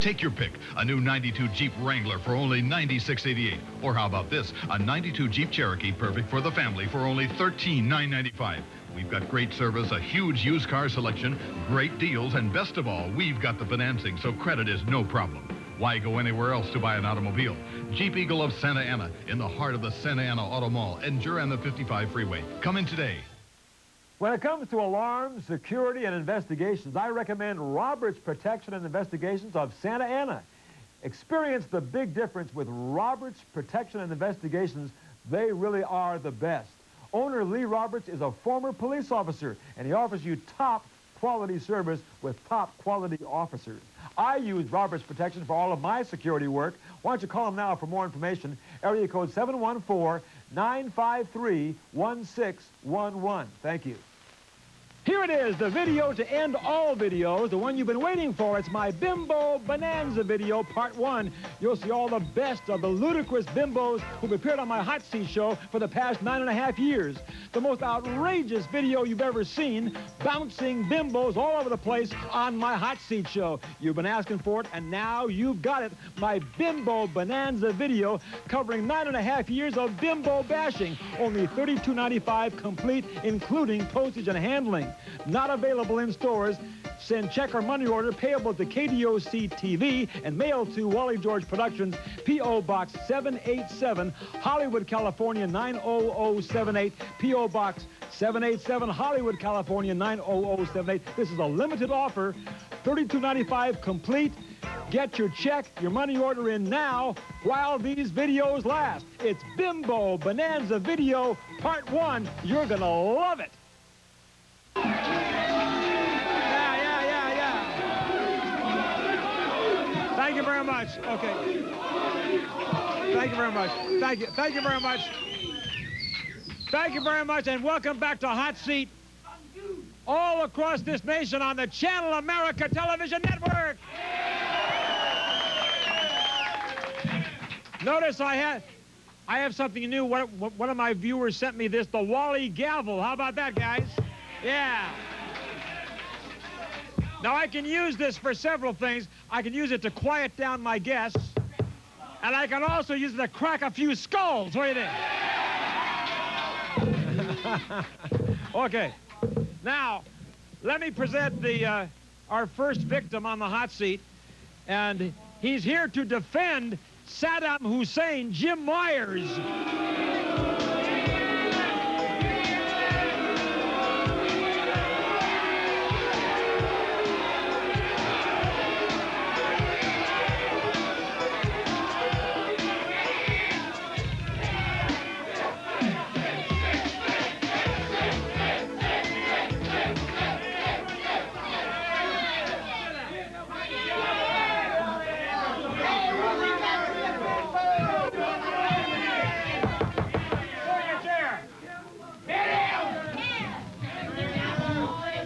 Take your pick, a new 92 Jeep Wrangler for only $96.88. Or how about this, a 92 Jeep Cherokee perfect for the family for only $13,995. We've got great service, a huge used car selection, great deals, and best of all, we've got the financing, so credit is no problem. Why go anywhere else to buy an automobile? Jeep Eagle of Santa Ana, in the heart of the Santa Ana Auto Mall, and Duran the 55 freeway. Come in today. When it comes to alarms, security, and investigations, I recommend Roberts Protection and Investigations of Santa Ana. Experience the big difference with Roberts Protection and Investigations. They really are the best. Owner Lee Roberts is a former police officer, and he offers you top quality service with top quality officers. I use Roberts Protection for all of my security work. Why don't you call them now for more information? Area code 714-953-1611. Thank you. Here it is, the video to end all videos, the one you've been waiting for. It's my Bimbo Bonanza video, part 1. You'll see all the best of the ludicrous bimbos who've appeared on my Hot Seat show for the past 9.5 years. The most outrageous video you've ever seen, bouncing bimbos all over the place on my Hot Seat show. You've been asking for it, and now you've got it. My Bimbo Bonanza video covering 9.5 years of bimbo bashing. Only $32.95 complete, including postage and handling. Not available in stores. Send check or money order payable to KDOC TV and mail to Wally George Productions, P.O. Box 787, Hollywood, California 90078, P.O. Box 787, Hollywood, California 90078. This is a limited offer, $32.95 complete. Get your check, your money order in now while these videos last. It's Bimbo Bonanza Video Part 1. You're going to love it. Thank you very much. Okay. Thank you very much. Thank you. Thank you very much. Thank you very much, and welcome back to Hot Seat all across this nation on the Channel America Television Network. Notice I have something new. One of my viewers sent me this, the Wally gavel. How about that, guys? Yeah. Now, I can use this for several things. I can use it to quiet down my guests, and I can also use it to crack a few skulls. What do you think? Okay. Now, let me present our first victim on the hot seat, and he's here to defend Saddam Hussein, Jim Myers.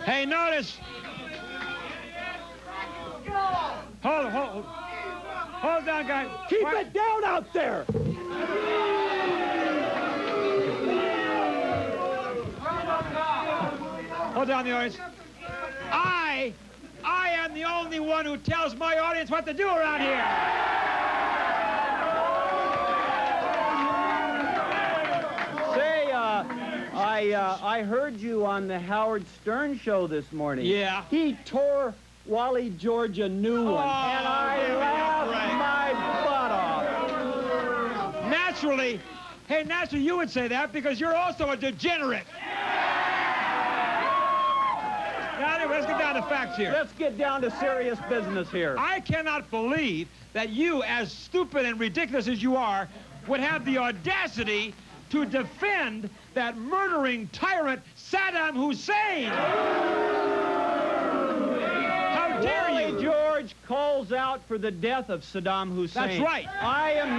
Hey, notice. Hold down, guys. Keep it down out there. Hold down the audience. I am the only one who tells my audience what to do around here. Say, I heard you on the Howard Stern show this morning. Yeah. He tore Wally George a new one, and I laughed my butt off. Naturally, you would say that because you're also a degenerate. Now, anyway, let's get down to facts here. Let's get down to serious business here. I cannot believe that you, as stupid and ridiculous as you are, would have the audacity to defend that murdering tyrant, Saddam Hussein. How dare you? Wally George calls out for the death of Saddam Hussein. That's right. I am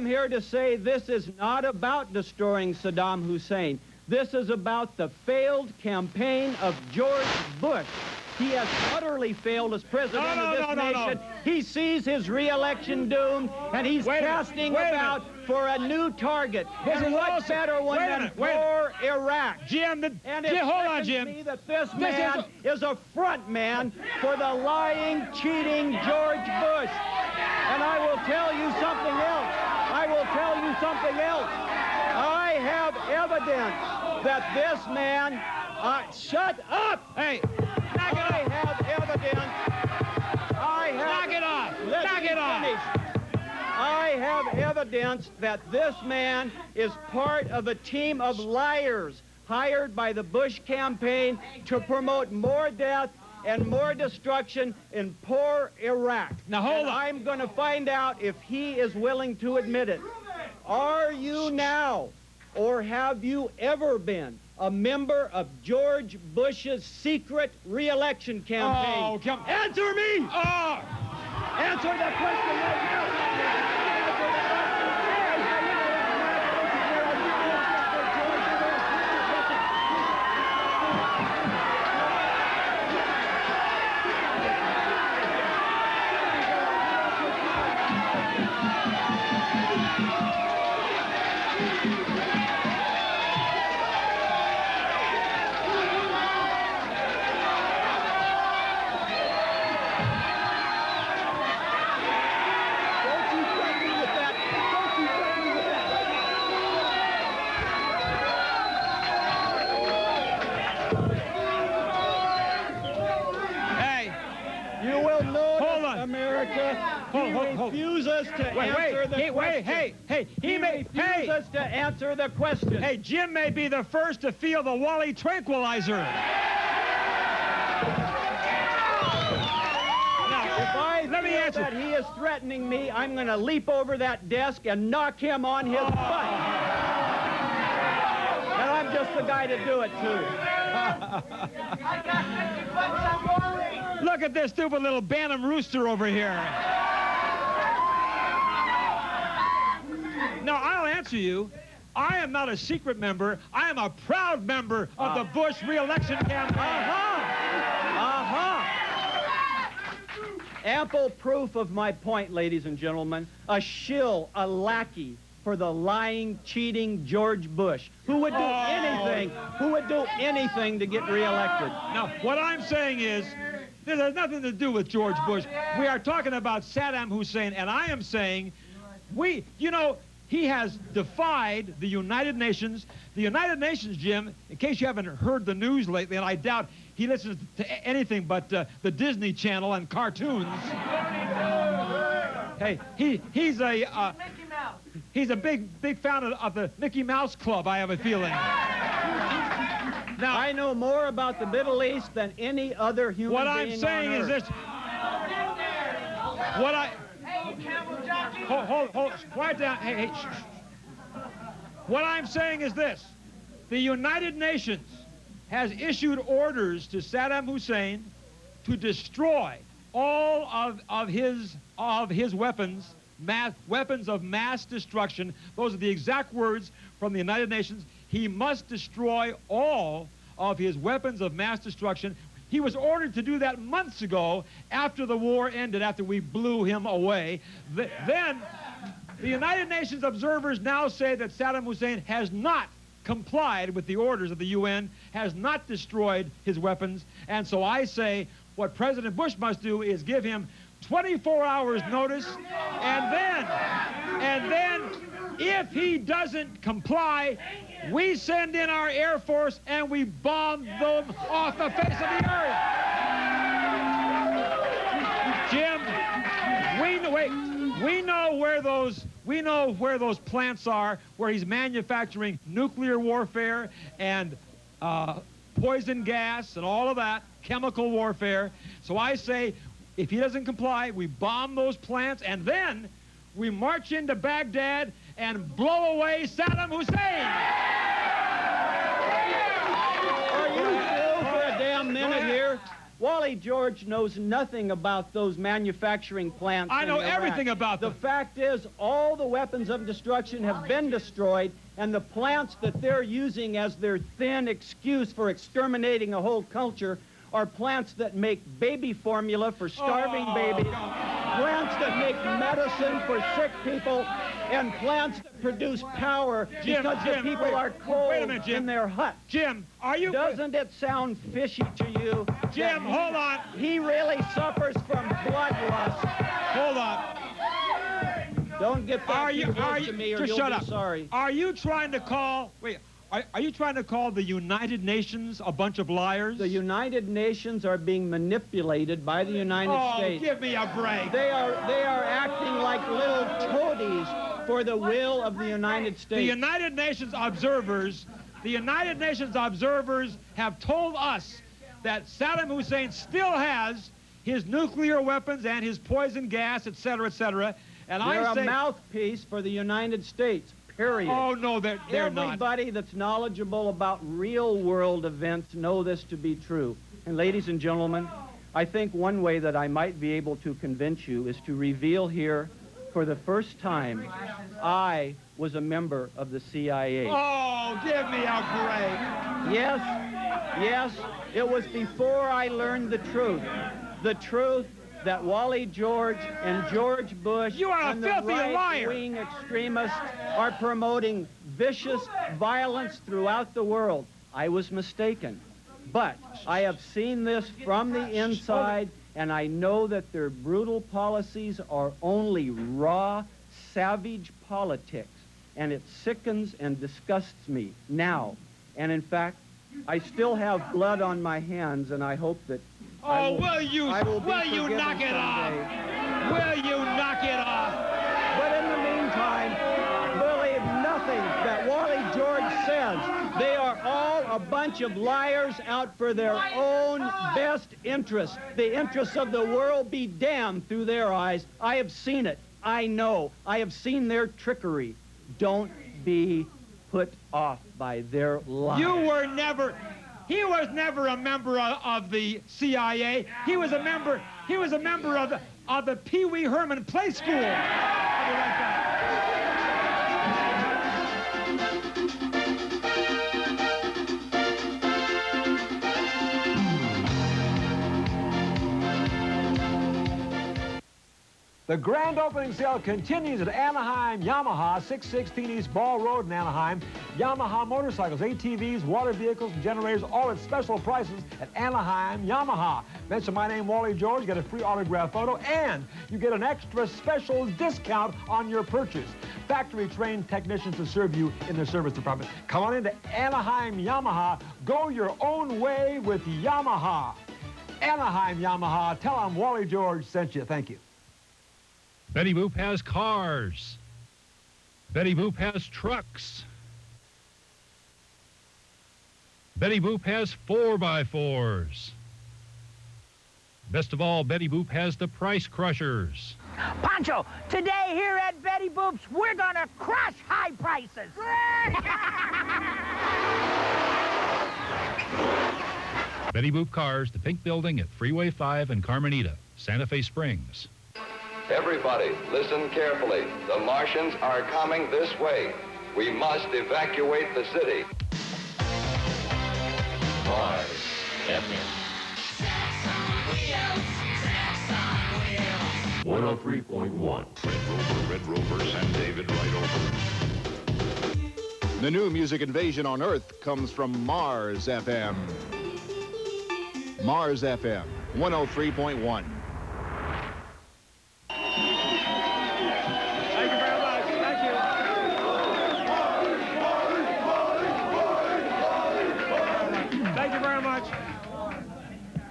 here to say this is not about destroying Saddam Hussein. This is about the failed campaign of George Bush He has utterly failed as president of this nation. No. He sees his re-election doomed, and he's casting about for a new target. And what better one than for Iraq? Jim, and it hold on, Jim. Me that this man is a front man for the lying, cheating George Bush. And I will tell you something else. I have evidence that this man... shut up! Hey, knock it off! I have evidence. Knock it off! Knock it off! I have evidence that this man is part of a team of liars hired by the Bush campaign to promote more death and more destruction in poor Iraq. Now hold on. I'm going to find out if he is willing to admit it. Are you now, or have you ever been, a member of George Bush's secret re-election campaign? Oh, come... Answer me! Oh! Answer that question right now! Refuses to answer the question. He refuses to answer the question. Hey, Jim may be the first to feel the Wally tranquilizer. Now, if I feel that he is threatening me, I'm going to leap over that desk and knock him on his butt. And I'm just the guy to do it, too. Look at this stupid little Bantam rooster over here. Now, I'll answer you. I am not a secret member. I am a proud member of the Bush re-election campaign. Ample proof of my point, ladies and gentlemen. A shill, a lackey for the lying, cheating George Bush, who would do anything to get reelected. Now, what I'm saying is, this has nothing to do with George Bush. We are talking about Saddam Hussein, and I am saying, he has defied the United Nations. The United Nations, Jim, in case you haven't heard the news lately, and I doubt he listens to anything but the Disney Channel and cartoons. Hey, he's a big fan of the Mickey Mouse Club, I have a feeling. Now, I know more about the Middle East than any other human being on Earth. What I'm saying is this. Hold, quiet down. Hey, shh. What I'm saying is this. The United Nations has issued orders to Saddam Hussein to destroy all of his weapons, weapons of mass destruction. Those are the exact words from the United Nations. He must destroy all of his weapons of mass destruction. He was ordered to do that months ago after the war ended, after we blew him away. Then the United Nations observers now say that Saddam Hussein has not complied with the orders of the UN, has not destroyed his weapons. And so I say what President Bush must do is give him 24 hours notice, and then if he doesn't comply, we send in our Air Force and we bomb them off the face of the earth. Jim, we know where those plants are, where he's manufacturing nuclear warfare and poison gas and all of that, chemical warfare. So I say, if he doesn't comply, we bomb those plants, and then we march into Baghdad and blow away Saddam Hussein. Are you still for a damn minute here? Wally George knows nothing about those manufacturing plants. I know everything about them. The fact is, all the weapons of destruction have been destroyed, and the plants that they're using as their thin excuse for exterminating a whole culture are plants that make baby formula for starving babies, plants that make medicine for sick people, and plants that produce power because the people are cold in their huts. Jim, are you... Doesn't it sound fishy to you? Jim, hold on. He really suffers from bloodlust. Hold on. Don't get that too close to me or just you'll shut be up. sorry. Are you trying to call... Wait. Are you trying to call the United Nations a bunch of liars? The United Nations are being manipulated by the United States. Oh, give me a break. They are acting like little toadies for the will of the United States. The United Nations observers have told us that Saddam Hussein still has his nuclear weapons and his poison gas, et cetera, et cetera. And they're a mouthpiece for the United States. Period. Oh, no, they're not. Everybody that's knowledgeable about real-world events know this to be true. And ladies and gentlemen, I think one way that I might be able to convince you is to reveal here, for the first time, I was a member of the CIA. Oh, give me a break. Yes, it was before I learned the truth. The truth that Wally George and George Bush and the right-wing extremists are promoting vicious violence throughout the world. I was mistaken. But I have seen this from the inside, and I know that their brutal policies are only raw, savage politics, and it sickens and disgusts me now. And in fact, I still have blood on my hands, and I hope that will you knock it off? Will you knock it off? But in the meantime, believe nothing that Wally George says. They are all a bunch of liars out for their own best interests. The interests of the world be damned through their eyes. I have seen it. I know. I have seen their trickery. Don't be put off by their lies. He was never a member of the CIA. He was a member of the Pee Wee Herman Play School. I'll be right back. The grand opening sale continues at Anaheim Yamaha, 616 East Ball Road in Anaheim. Yamaha motorcycles, ATVs, water vehicles, and generators, all at special prices at Anaheim Yamaha. Mention my name, Wally George, get a free autograph photo, and you get an extra special discount on your purchase. Factory-trained technicians to serve you in their service department. Come on into Anaheim Yamaha. Go your own way with Yamaha. Anaheim Yamaha. Tell them Wally George sent you. Thank you. Betty Boop has cars. Betty Boop has trucks. Betty Boop has 4x4s. Best of all, Betty Boop has the price crushers. Pancho, today here at Betty Boop's, we're gonna crush high prices. Betty Boop Cars, the Pink Building at Freeway 5 in Carmenita, Santa Fe Springs. Everybody, listen carefully. The Martians are coming this way. We must evacuate the city. Mars FM. 103.1. Red Rover, San David, right over. The new music invasion on Earth comes from Mars FM. Mars FM, 103.1.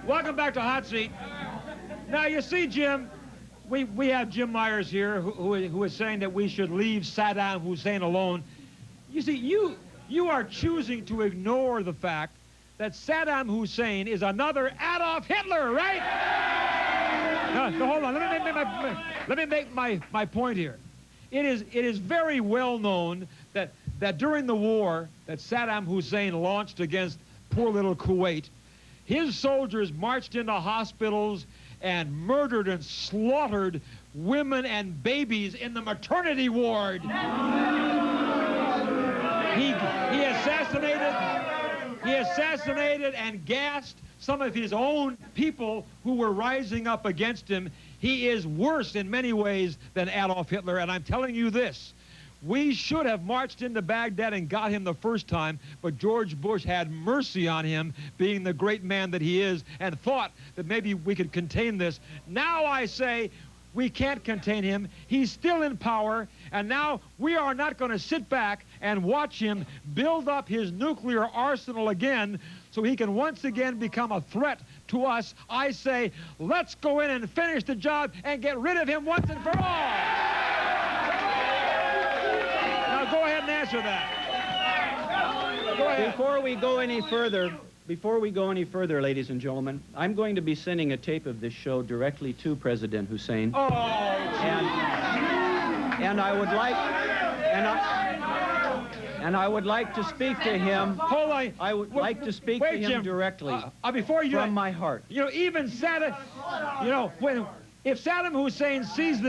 Welcome back to Hot Seat. Now, you see, Jim, we have Jim Myers here who is saying that we should leave Saddam Hussein alone. You see, you are choosing to ignore the fact that Saddam Hussein is another Adolf Hitler, right? No, hold on. Let me make my point here. It is very well known that during the war that Saddam Hussein launched against poor little Kuwait, his soldiers marched into hospitals and murdered and slaughtered women and babies in the maternity ward. He assassinated and gassed some of his own people who were rising up against him. He is worse in many ways than Adolf Hitler, and I'm telling you this. We should have marched into Baghdad and got him the first time, but George Bush had mercy on him, being the great man that he is, and thought that maybe we could contain this. Now I say we can't contain him. He's still in power, and now we are not going to sit back and watch him build up his nuclear arsenal again so he can once again become a threat to us. I say, let's go in and finish the job and get rid of him once and for all. Now go ahead and answer that. Go ahead. Before we go any further, ladies and gentlemen, I'm going to be sending a tape of this show directly to President Hussein. Oh, and I would like, and I would like to speak to him. Hold on. I would like to speak to him Jim, directly before you, from my heart. You know, even Saddam, you know, if Saddam Hussein sees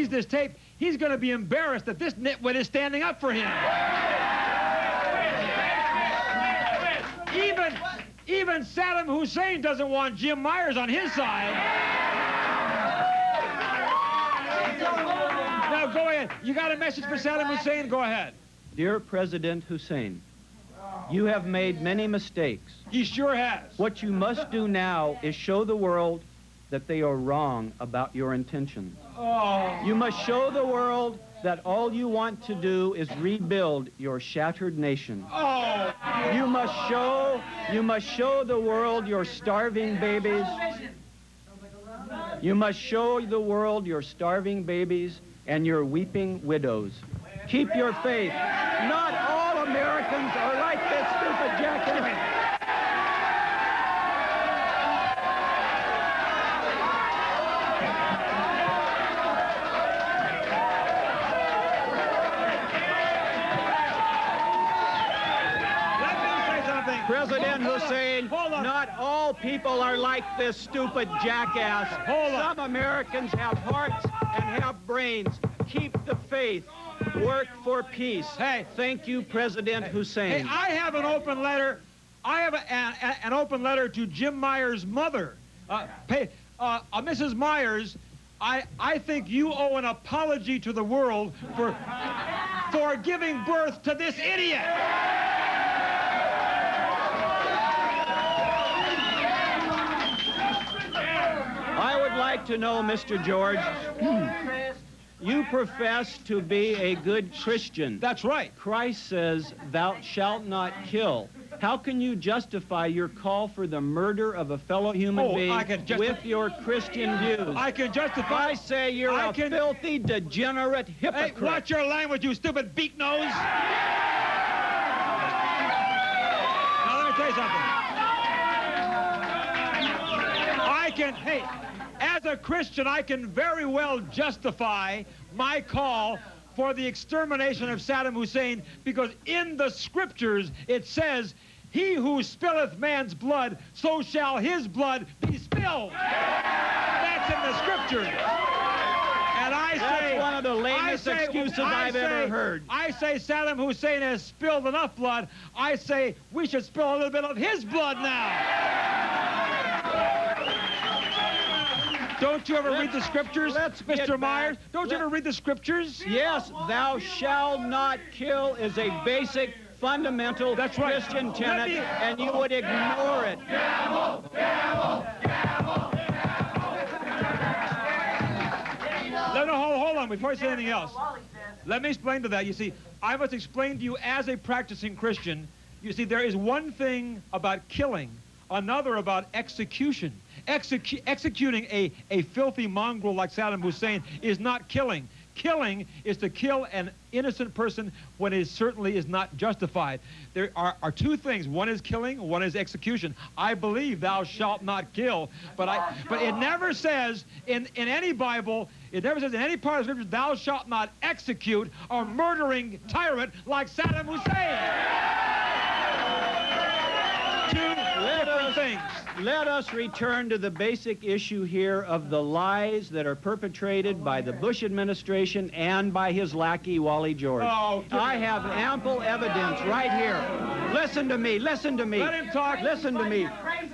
this tape, he's going to be embarrassed that this nitwit is standing up for him. Even Saddam Hussein doesn't want Jim Myers on his side. Now go ahead. You got a message for Saddam Hussein? Go ahead. Dear President Hussein, you have made many mistakes. He sure has. What you must do now is show the world that they are wrong about your intentions. Oh. You must show the world that all you want to do is rebuild your shattered nation. Oh. You must show the world your starving babies. You must show the world your starving babies and your weeping widows. Keep your faith. Not all Americans are like this stupid jackass. President Hussein, not all people are like this stupid jackass. Some Americans have hearts and have brains. Keep the faith. Work for peace. Hey, thank you, President Hussein. Hey, I have an open letter. I have an open letter to Jim Myers' mother. Mrs. Myers, I think you owe an apology to the world for giving birth to this idiot. I would like to know, Mr. George, you profess to be a good Christian. That's right. Christ says, thou shalt not kill. How can you justify your call for the murder of a fellow human being with your Christian views? I can justify. I say you're a filthy, degenerate hypocrite. Hey, watch your language, you stupid beak nose. Now, let me tell you something. Hey, as a Christian, I can very well justify my call for the extermination of Saddam Hussein, because in the scriptures it says, he who spilleth man's blood, so shall his blood be spilled. That's in the scriptures. And I say... That's one of the lamest excuses I've ever heard. I say Saddam Hussein has spilled enough blood. I say we should spill a little bit of his blood now. Don't you ever read the scriptures, Mr. Myers? Don't you ever read the scriptures? Yes, thou shalt not kill is a basic, fundamental Christian tenet, and you would ignore it. No, hold on, before I say anything else. Let me explain to that. You see, I must explain to you as a practicing Christian, you see, there is one thing about killing, another about execution. Executing a filthy mongrel like Saddam Hussein is not killing. Killing is to kill an innocent person when it certainly is not justified. There are two things. One is killing, one is execution. I believe thou shalt not kill, but it never says in any Bible, it never says in any part of Scripture, thou shalt not execute a murdering tyrant like Saddam Hussein. Let us return to the basic issue here of the lies that are perpetrated by the Bush administration and by his lackey, Wally George. Oh, I have ample evidence right here. Listen to me, listen to me. Let him talk. Listen to me.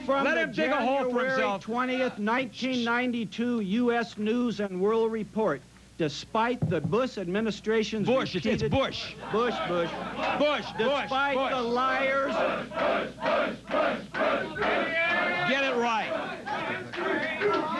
From Let the him dig a hole for January himself. 20th, 1992 U.S. News and World Report. Despite the Bush administration's Bush, it's repeated... Bush. Bush. Bush, Despite Bush. the liars... Get it right.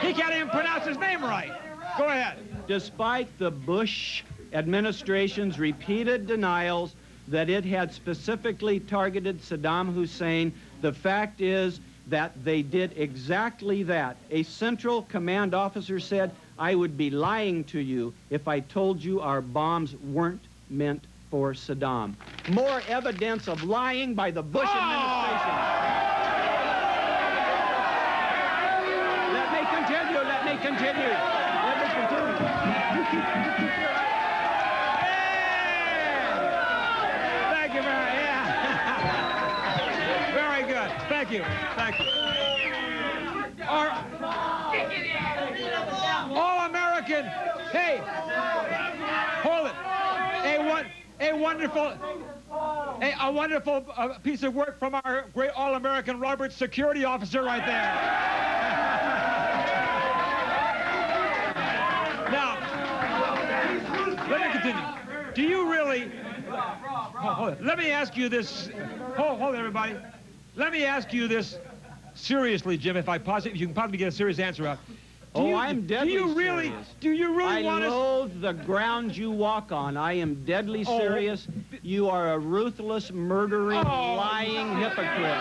He can't even pronounce his name right. Go ahead. Despite the Bush administration's repeated denials that it had specifically targeted Saddam Hussein, the fact is that they did exactly that. A Central Command officer said, "I would be lying to you if I told you our bombs weren't meant for Saddam." More evidence of lying by the Bush administration. Let me continue. You keep your... Thank you very much. Yeah. Very good. Thank you. All-American. Hey, hold it. A wonderful piece of work from our great All-American Robert security officer right there. Now, let me continue. Do you really... Hold it. Let me ask you this. Hold it, everybody. Let me ask you this seriously, Jim, if you can possibly get a serious answer out. I'm deadly serious. Do you really want to... I loathe the ground you walk on. I am deadly serious. You are a ruthless, murdering, lying hypocrite.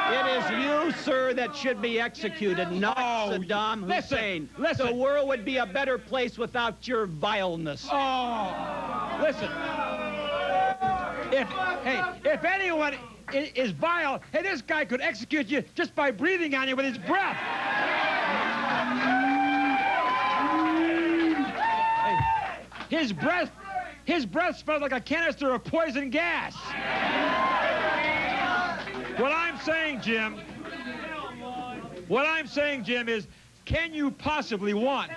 It is you, sir, that should be executed, not Saddam Hussein. Listen. The world would be a better place without your vileness. Listen. If anyone is vile, hey, this guy could execute you just by breathing on you with his breath. His breath smells like a canister of poison gas. What I'm saying, Jim, is, can you possibly want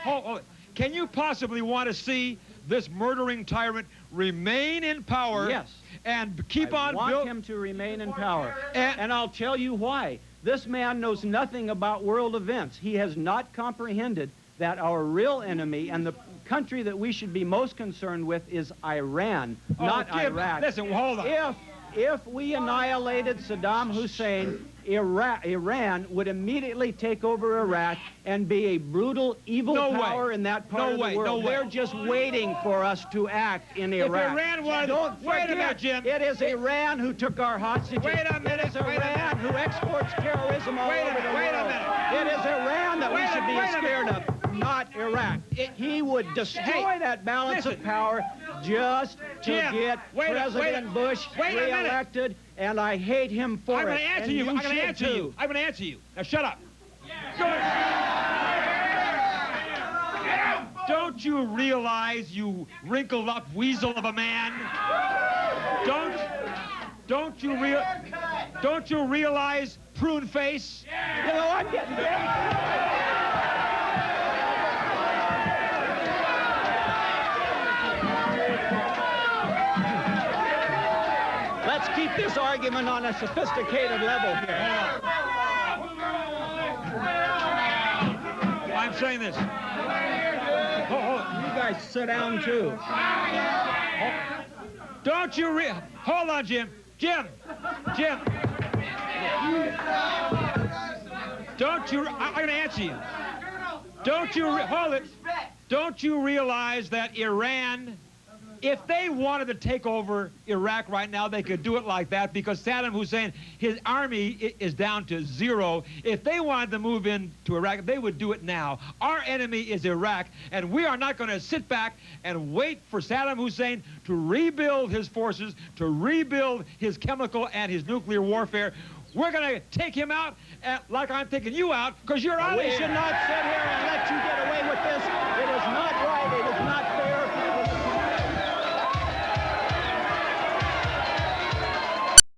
to see this murdering tyrant remain in power? Yes. And keep on building. I want him to remain in power. And I'll tell you why. This man knows nothing about world events. He has not comprehended that our real enemy and the country that we should be most concerned with is Iran, not Iraq. Listen, hold on. If we annihilated Saddam Hussein, Iran would immediately take over Iraq and be a brutal, evil power in that part of the world. They're just waiting for us to act in Iraq. If Iran was... Don't wait forget, a minute, Jim. It is Iran who took our hostages. Wait a minute. It is Iran who exports terrorism all over the world. Wait a minute. It is Iran that we should be scared of, not Iraq. He would destroy that balance of power just to get President Bush reelected, and I hate him for it. I'm going to answer you. I'm going to answer you. Now shut up. Don't you realize, you wrinkled up weasel of a man? Don't you realize, prune face? You know, I'm getting Let's keep this argument on a sophisticated level here. I'm saying this. You guys sit down, too. Don't you hold on, Jim. Jim. Don't you... I'm going to answer you. Hold it. Don't you realize that Iran... If they wanted to take over Iraq right now, they could do it like that, because Saddam Hussein, his army is down to zero. If they wanted to move into Iraq, they would do it now. Our enemy is Iraq, and we are not going to sit back and wait for Saddam Hussein to rebuild his forces, to rebuild his chemical and his nuclear warfare. We're going to take him out like I'm taking you out, because you're out of here. We should not sit here and let you get away with this.